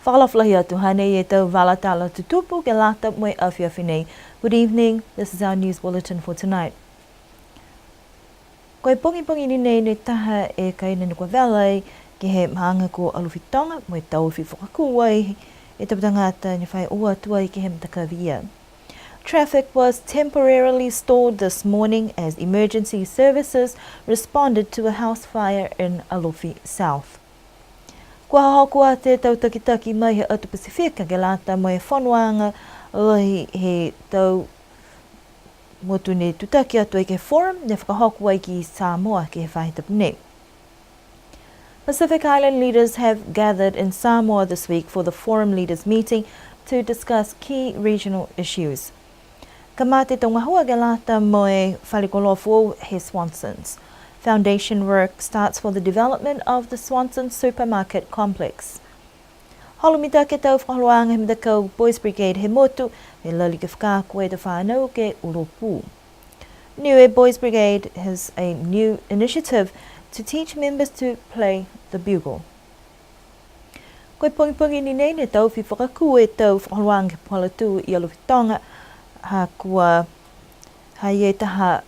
Whakalawhalahi atu hane e tau walatala tutupu ke lata moe awhiawhi nei. Good evening, this is our news bulletin for tonight. Koe pongi ni nei ne taha e kaina ni kua velai ki he maanga ko alufitonga moe tau whi whakakuai e tau tangata ni whai ua tua ki he mtakawia. Traffic was temporarily stalled this morning as emergency services responded to a house fire in Alofi South. Kua hokua te tau takitaki mai he atu Pasifika ke lata mo e whanuanga lohi he tau motu ne tutaki atu e ke forum ne whakahokua ki Samoa ke he whahitapu nei. Pacific Island leaders have gathered in Samoa this week for the Forum Leaders meeting to discuss key regional issues. Ka mate tonga hua ke lata mo e whalikolofu he Swansons. Foundation work starts for the development of the Swanson Supermarket Complex. Holomita ke tau whakaroanga he mdakau Boys Brigade he motu e lali ke whakakua e te whanau ke uropu. Niue Boys Brigade has a new initiative to teach members to play the bugle. Koe pongi ni nei ne tau whi whakakua e tau whakaroanga ke polatu I Alofitonga ha kua hai e taha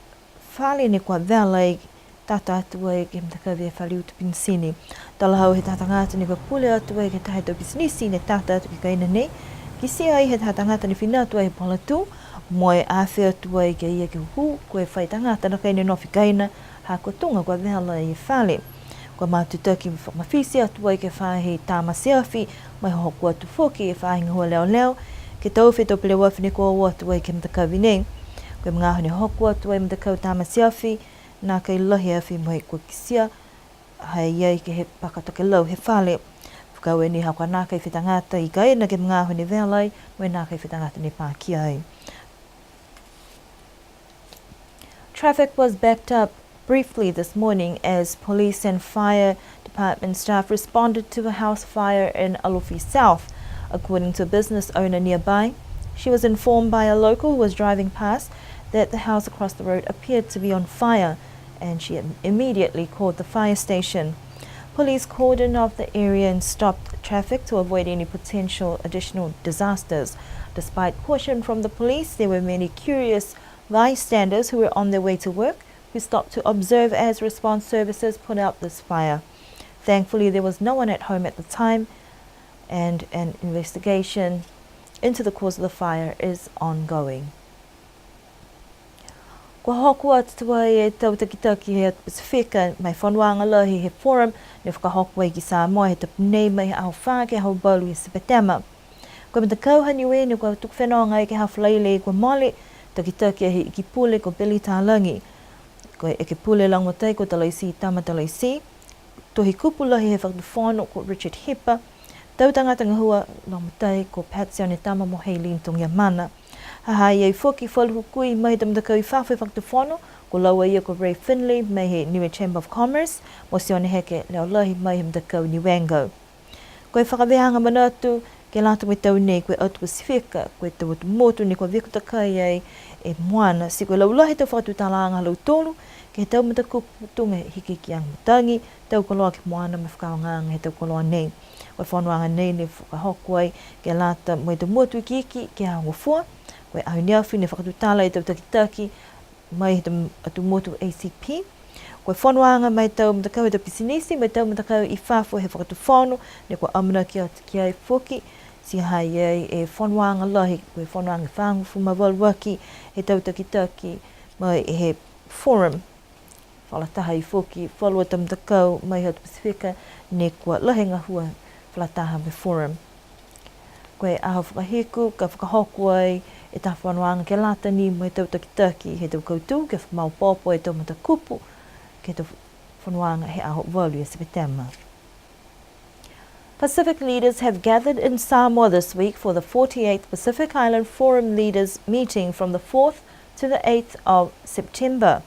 whale ne kua velai tata atua e ke mtakawe e whali utu pinsini. Tala hau he tata ngata ni kua pule atua e ke tahe tau bisnisi ne tata atu ki kaina nei. Ki si ai he tata ngata ni whina atua e polatu, moe awhi atua e ke ia ke hu, koe whai tangata na kaina nofi kaina, ha kua tunga kua vela e whale. Kua mātutaki whakamawhisi atua e ke whahe tāma seawhi, mai hoku atu whoki e whahinga hua leo leo, ke tau whi tau pile wafi ne kua atua e ke mtakawi nei. Koe mga hone hoku atua e mtakau tāma seawhi, nā kei lohi awhi moe kua kisia, hai iei ke he pakatoke lau he whale. Whakau e ni haka nā kei whitangata I kai, na ke mga hone velai, moe nā kei whitangata ne pākia ai. Traffic was backed up briefly this morning as police and fire department staff responded to a house fire in Alofi South, according to a business owner nearby. She was informed by a local who was driving past that the house across the road appeared to be on fire, and she immediately called the fire station. Police cordoned off the area and stopped traffic to avoid any potential additional disasters. Despite caution from the police, there were many curious bystanders who were on their way to work who stopped to observe as response services put out this fire. Thankfully, there was no one at home at the time, and an investigation into the cause of the fire is ongoing. Kua hoku atua e tau takitaki he Pasifika mai whanuanga lohi he forum ne whakahoku e ki Samoa he tapu nei mai au whā ke hau balu I Sepetema. Kua mta kauhani ue ne kua tuku whenonga e ke hawhalaile kua mole takitaki e he iki pule ko Billy Tālangi. Kua e ke pule langotai ko Talaisi Tama Talaisi. Tohi kupu lohi he whakatuwhono ko Richard Hipper. Tau tangata ngahua langotai ko Patsy One Tama mo Haylene Tongia Mana. Hahai ei whoki whaluhukui mai tamtakau I whawhi whakatuwhono, ko laua ia ko Ray Finley mai he Niue Chamber of Commerce, mo Sione Heke leo lahi mai he mtakau ni Wango. Koe whakawehanga manatu, ke lata me tau nei koe atu Pasifika, koe tau atu motu ni koe vikutakai ai e moana, si koe laulahi tau whakatutalanga halau tolu, ke he tau matakupu tunga hiki ki ang mutangi, tau koloa ki moana me whakawanganga he tau koloa nei. Koe whanuanga nei ne whakahokuai, ke lata mo tau motu iki ke hangofua, koe ahuniawhi ne whakatutala I tau takitaki mai he atu motu ACP. Koe whanuanga mai tau mtakau e tau pisinisi, mai tau mtakau I whafo he whakatuwhono, ne koe amana ki atu ki ai whoki, si hai ei e whanuanga lahi, koe whanuanga whangufu mawalwaki, he tau takitaki mai he forum. Whalataha I whoki, whalua tau mtakau mai he atu Pasifika, ne koe lahenga hua whalataha me forum. Koe aho whakahiku, ka whakahoku ai, e ta whanuanga ke lata ni mo e tau takitaki, he tau koutu, ke whamaupopo e tau matakupu, ke tau whanuanga he aho walu e Sepetema. Pacific leaders have gathered in Samoa this week for the 48th Pacific Island Forum Leaders meeting from the 4th to the 8th of September.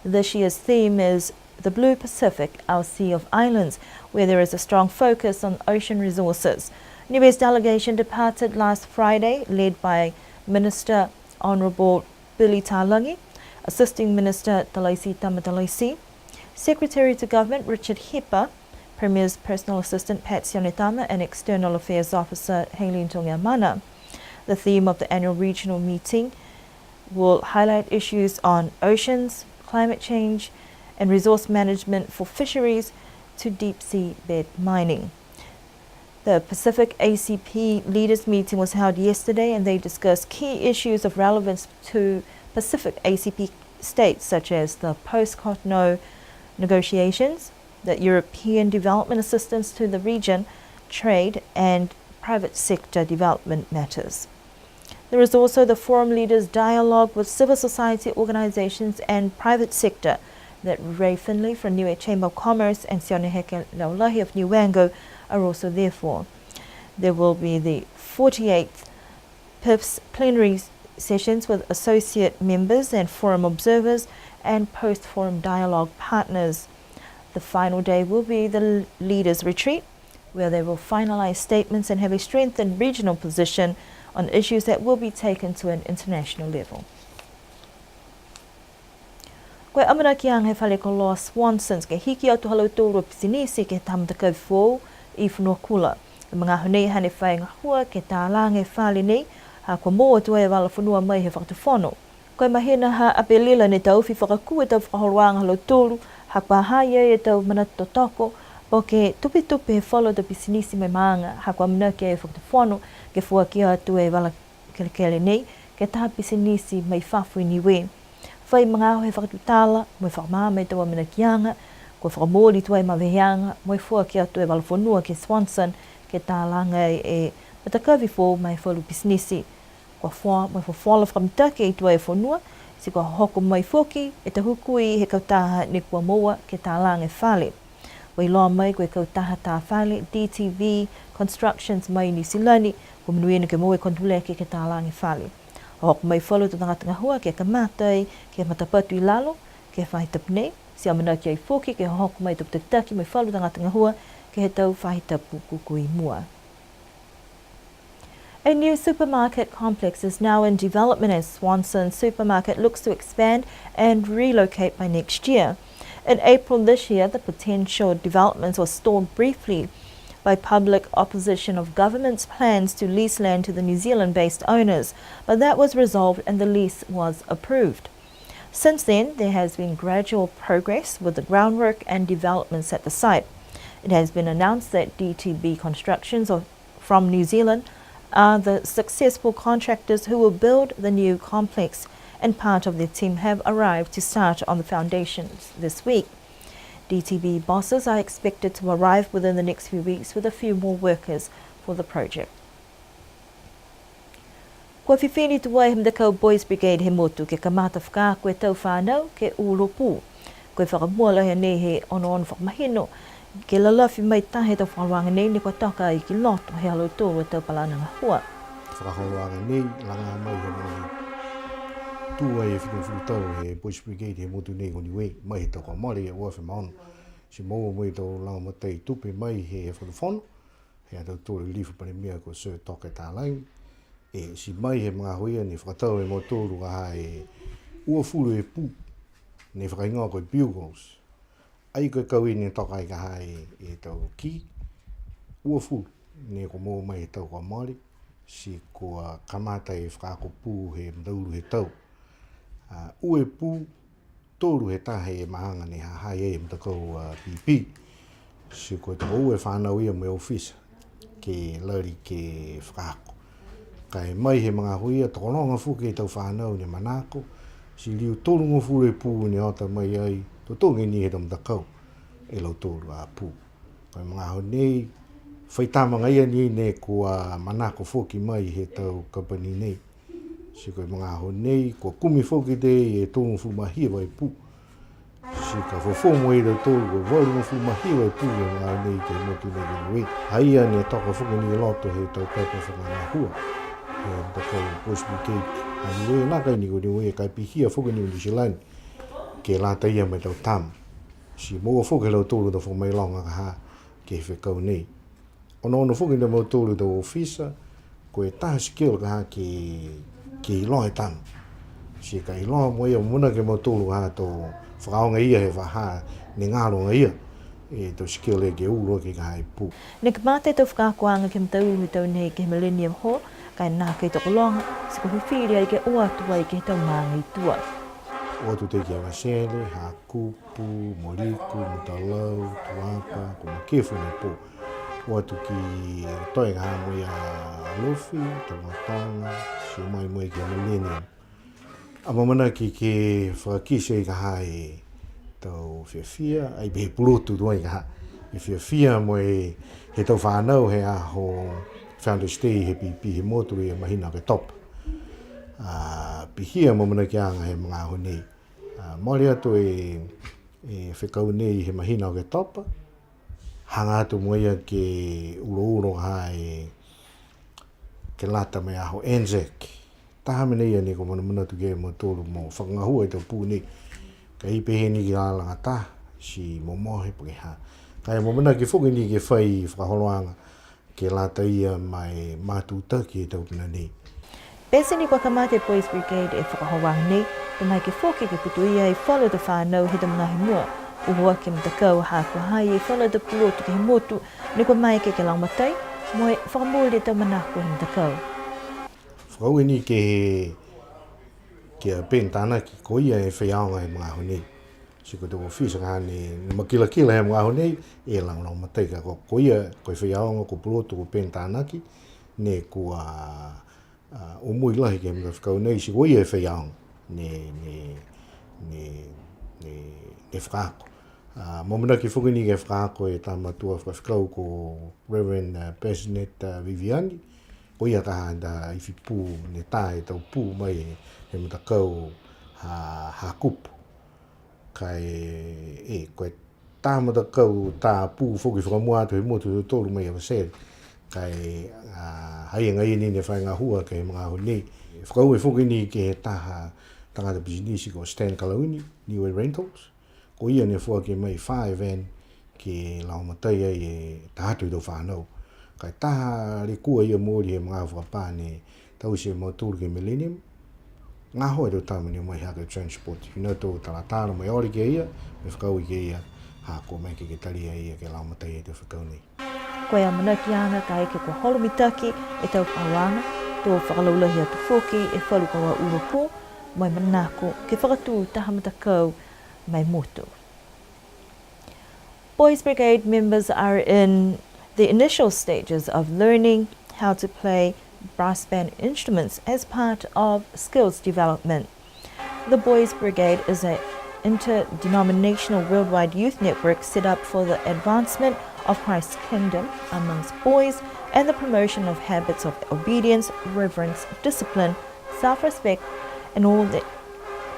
This year's theme is the Blue Pacific, our Sea of Islands, where there is a strong focus on ocean resources. Niue's delegation departed last Friday, led by Minister Honourable Billy Tālangi, Assisting Minister Talaisi Tama Talaisi, Secretary to Government Richard Hipper, Premier's Personal Assistant Pat Sionetama and External Affairs Officer Haylene Tongiamana. The theme of the annual regional meeting will highlight issues on oceans, climate change, and resource management for fisheries to deep-sea bed mining. The Pacific ACP Leaders Meeting was held yesterday, and they discussed key issues of relevance to Pacific ACP states, such as the post-Cotonou negotiations, the European development assistance to the region, trade, and private sector development matters. There is also the Forum Leaders Dialogue with civil society organizations and private sector that Ray Finley from Niue Chamber of Commerce and Sione Heke Laulahi of New Wango are also there for. There will be the 48th PIFS plenary sessions with associate members and forum observers and post-forum dialogue partners. The final day will be the leaders' retreat, where they will finalize statements and have a strengthened regional position on issues that will be taken to an international level. Koe amana ki ang he whale ko loa Swansons ke hiki atu halau tōru pisinisi ke tamataka fōu I whanua kula. E mga honei hane whainga hua ke tā lange whale nei, ha kua mō atu e wala whanua mai he whakatawhono. Koe mahina ha apelila ne tau fi whakaku e tau whakahoroanga halau tōru, ha kua haia e tau manata toko, po ke tupi he whalo da pisinisi mai maanga, ha kua mana ke e whakatawhono, ke fua ki atu e wala kelekele nei, ke tā pisinisi mai whawhi niwe. Whai mga au he whakatutala, moi whakamā mai tawa mina kianga, ko whakamōli tuai maweheanga, moi fua ki atu e walafonua ke Swanson, ke tā langa e matakawi fō mai whalu pisinisi. Ko wha, moi whawhala whakamtake I tuai e whanua, si ko hoko mai whoki, e te hukui he kautaha ne kua moa ke tā langa e whale. Wai loa mai koe kautaha tā whale, DTV, Constructions mai New Zealand, ko minuena ke moe kontuleke ke tā langa e whale. Hoko mai whalu tu tangata ngahua ke kamatai, ke matapatu I lalo, ke whahitapu nei, si amana ki ai whoki, ke hoko mai tupu taki mai whalu tangata ngahua, ke he tau whahitapu kukui mua. A new supermarket complex is now in development as Swanson Supermarket looks to expand and relocate by next year. In April this year, the potential developments was stalled briefly by public opposition of government's plans to lease land to the New Zealand-based owners, but that was resolved and the lease was approved. Since then, there has been gradual progress with the groundwork and developments at the site. It has been announced that DTB Constructions from New Zealand are the successful contractors who will build the new complex, and part of their team have arrived to start on the foundations this week. DTB bosses are expected to arrive within the next few weeks with a few more workers for the project. Kua whiwhini tuai he Mdekau Boys Brigade he motu ke kamata whaka koe tau whānau ke uropu. Koe whakamua lahi nei he ono whakamahino ke lalawhi mai tahe tau whakaroanga nei ni kua taka I ki loto he halo tōru tau palananga hua. Whakaroanga nei langa mai he mai tua e whinu tau he Boys Brigade he motu nei ngoni wei mai he tau kua mali e uawhi maono. Si maua mai tau langa matai tupe mai he whakawhono he atau tōru lifu pane mea ko Sir Toke Tālaingi. E si mai he mga hoia ni whakatau e mo tōru aha e uafuru e pū ne whakaingoa koe bugles. Ai koe kau ni toka I kaha e tau ki uafuru ne ko mō mai he tau kua Māori si kua kamata e whakako pū he mdauru he tau. Ue pū tōru he tahe e mahanga ne hahai e mtakau PP si koe tau ue whanau ia me ofisa ke lari ke whakako. Kai mai he mga huia tokononga fuke tau whanau ni manako, si liu tōrunga fure pū ni ata mai ai, to tōngi ni he tamtakau e lau tōru a pū. Kai mga hu nei, whaitamanga ia ni ne kua manako fuki mai he tau kapani nei. Si kai mga hu nei, kua kumi fuki te e tōrunga fu mahia vai pū. Si ka whafomo e lau tōru, kua wairunga fu mahia vai pū e mga hu nei ke motu nei ni wei. Haia ni toka fuki ni loto he tau pepa whakanga hua. Da kau Boys Brigade ani we na kai ni ko ni we kai pihia fogo ni New Zealand ke la ta ia mai tau tam si mo fogo lo tolu do fo mai longa ha ke fe kau nei ono fogo ni mo tolu do officer ko e ta skill ha ke lo e tam si kai lo mo ia mo na ke mo tolu ha to frau ngai ia he va ha ni ngalo ngai ia to skill e ke uro ke kai pu. Nek mate to whakakoanga ke mtau hui tau nei ke Millennium Hall, kai nā kei toko longa, se ko whiwhiri ai ke ua tua i ke tau māngi tua. O tu te kia wasele, ha kupu, moriku, mutalau, tuapa, ko makefu ne po. O tu ki toi ngā mui a lofi, tamatanga, si mai mui ki a Millennium. A mamana ki ke whakakise i ka hae tau whiawhia, ai behe pulotu tua i ka hae. I whiawhia mui he tau whanau he aho Founders Day he pipi he motu i a mahina ke top. Pihia mamana ki anga he mga aho nei. Mori atu e whekau nei he mahina ke top. Hanga atu moia ke uro hae ke lata mai aho Anzac. Taha mene ia ni ko mana tu ke mo tolu mo whakangahua i tau pū ni. Ka i pehe ni ki alanga ta si mo mohe pake ha. Kai mo mana ke whuki ni ke whai whakaholoanga ke lata ia mai mātuta ki e tau pina ni. Pese ni kwa kamate Boys Brigade e whakahawang nei, te mai ke whoki ke putu ia i whalo te whanau he te mga he mua. Uhua ke mtakau hako hai e whalo te pulotu ke he motu, ni kwa mai ke laumatai, mo e whakamole tau manako he mtakau. Whakau ni ke a pentana ki koia e whaiaonga he mga honei. Si ko te wofisa ka hane, makila he mga honei, e lang matai ka ko koia, ko whaiaonga, ko pulotu, ko pentana ki, ne kua umui lahi ke mga whakau nei, si koia e whaiaonga, ne whakako. Momena ki whukini ke whakako e tamatua whakau ko Reverend Passionate Viviani, koia taha da i whipū ne tae tau pū mai he matakau ha kupu. Kai koe tā matakau tā pū whuki whakamua atu he motu tolu mai a wasere. Kai hai ngai ni ne whai ngā hua ke mga honi. Whakau e whuki ni ke taha tangata bisinisi ko Stan Kalauni, New Way Rentals. Ko ia ne whuaki mai 5 van ke laumatai ai e tahatu i tau whanau. Kai taha le kua ia mōri he mga whakapāne tau se mauturu ke Millennium. Ngā hoa reo tāmani mai haka transport. Hina tō talatara mai ori ke ia, me whakau i ke ia, hako mai ke taria ia ke laumatai e te whakau nei. Koe a mana ki ana ka eke ko holomitaki e tau whawanga, tō whakalaulahi atu whoki e whalukawa uropo, mai manako ke whakatū taha matakau mai motu. Boys Brigade members are in the initial stages of learning how to play brass band instruments as part of skills development. The Boys Brigade is an interdenominational worldwide youth network set up for the advancement of Christ's kingdom amongst boys and the promotion of habits of obedience, reverence, discipline, self-respect, and all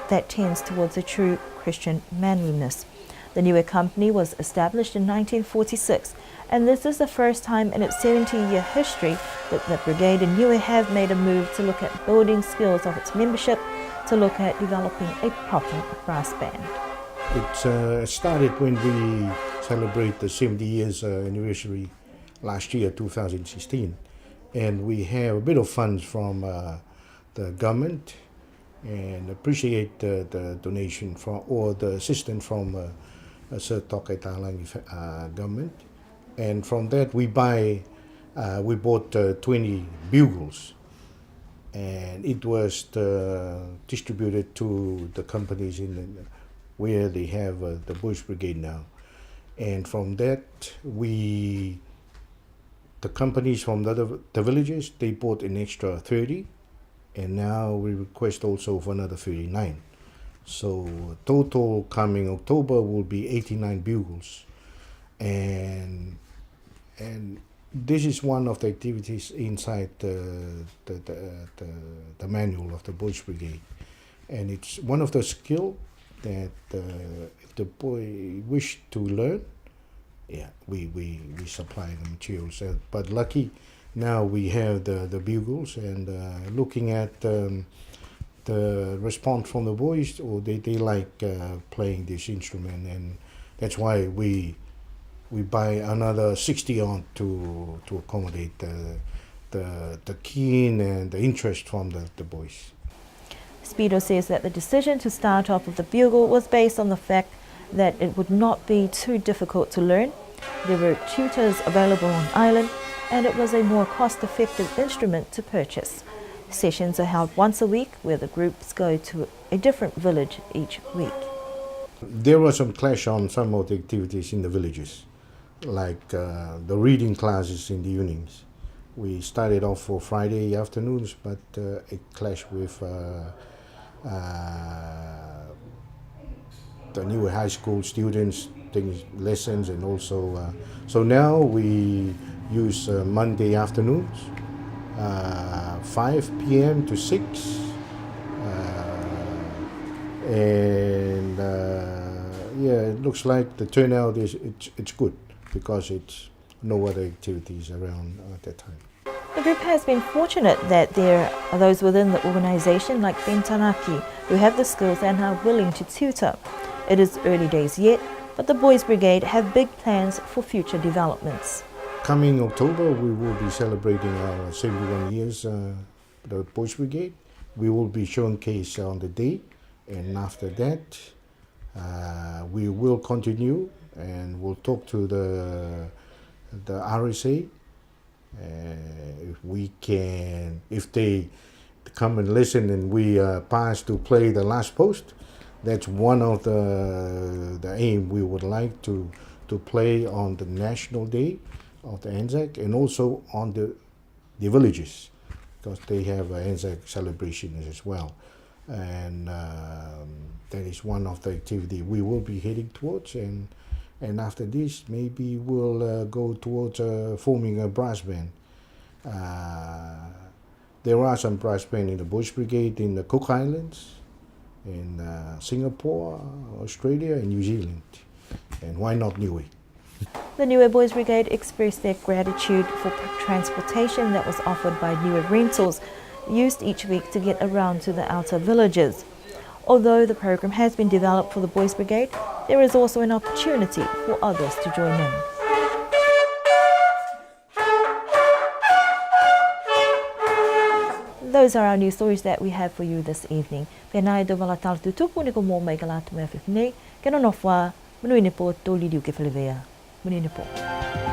that tends towards a true Christian manliness. The Niue Company was established in 1946, and this is the first time in its 70-year history that the brigade in Niue have made a move to look at building skills of its membership, to look at developing a proper brass band. It started when we celebrate the 70 years anniversary last year, 2016, and we have a bit of funds from the government and appreciate the donation from or the assistance from Sir Tokai Talangi government. And from that we bought 20 bugles, and it was distributed to the companies where they have the Boys Brigade now. And from that the companies from the villages, they bought an extra 30, and now we request also for another 39. So total coming October will be 89 bugles. And this is one of the activities inside the manual of the Boys Brigade, and it's one of the skills that if the boy wish to learn, we supply the materials. But lucky now we have the bugles, and looking at the response from the boys, or they like playing this instrument, and that's why we buy another 60 on to accommodate the keen and the interest from the boys. Speedo says that the decision to start off with the bugle was based on the fact that it would not be too difficult to learn. There were tutors available on island, and it was a more cost-effective instrument to purchase. Sessions are held once a week, where the groups go to a different village each week. There was some clash on some of the activities in the villages, like the reading classes in the evenings. We started off for Friday afternoons, but it clashed with the new high school students taking lessons, and also so now we use Monday afternoons, 5 p.m. to 6, and yeah, it looks like the turnout it's good because it's no other activities around at that time. The group has been fortunate that there are those within the organisation like Ben Tanaki who have the skills and are willing to tutor. It is early days yet, but the Boys Brigade have big plans for future developments. Coming October, we will be celebrating our 71 years, the Boys Brigade. We will be showcased on the day, and after that, we will continue and we'll talk to the RSA. If they come and listen and we pass to play the last post, that's one of the aim we would like to play on the National Day of the Anzac, and also on the villages, because they have Anzac celebrations as well. And that is one of the activity we will be heading towards, and after this maybe we'll go towards forming a brass band. There are some brass band in the Boys Brigade in the Cook Islands, in Singapore, Australia and New Zealand, and why not Niue? The Niue Boys Brigade expressed their gratitude for transportation that was offered by Niue Rentals, used each week to get around to the outer villages. Although the program has been developed for the Boys Brigade, there is also an opportunity for others to join in. Those are our news stories that we have for you this evening. Pēnā e do wala tala tutupu ni ko mō mai ka lātu mea whiwhinei, kena nofwa, manui ne po tō lidiu ke whalewea. Manui ne po.